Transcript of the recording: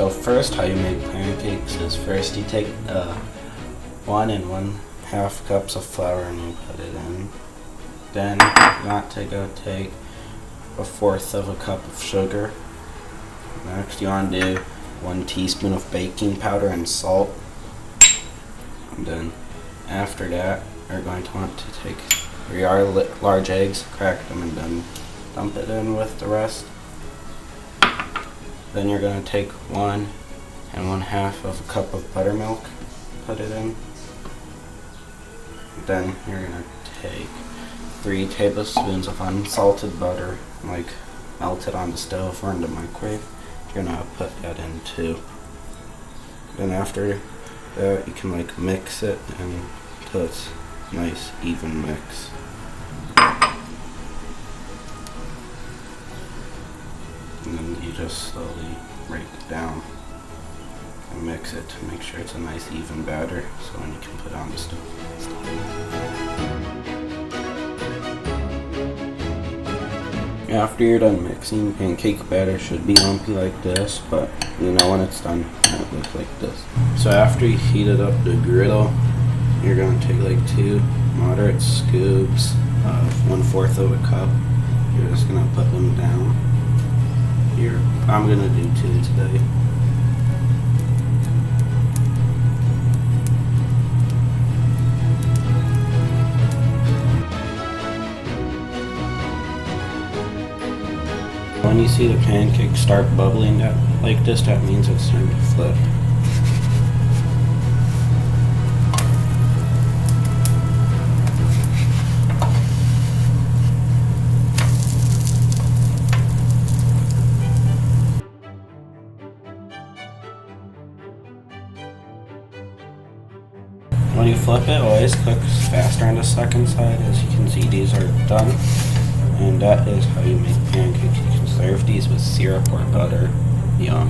So first, how you make pancakes is first you take 1 and 1/2 cups of flour and you put it in. Then you want to go take 1/4 of a cup of sugar. Next, you want to do 1 teaspoon of baking powder and salt. And then after that, you're going to want to take 3 large eggs, crack them, and then dump it in with the rest. Then you're going to take 1 and 1/2 of a cup of buttermilk, put it in. Then you're going to take 3 tablespoons of unsalted butter, melt it on the stove or in the microwave. You're going to put that in too. Then after that, you can mix it until it's nice even mix. And then you just slowly break it down and mix it to make sure it's a nice even batter, so when you can put it on the stove. After you're done mixing, pancake batter should be lumpy like this, but when it's done, it looks like this. So after you heated up the griddle, you're going to take 2 moderate scoops of 1/4 of a cup. You're just going to put them down here. I'm going to do 2 today. When you see the pancake start bubbling like this, that means it's time to flip. When you flip it, always cooks faster on the second side. As you can see, these are done. And that is how you make pancakes. You can serve these with syrup or butter. Yum.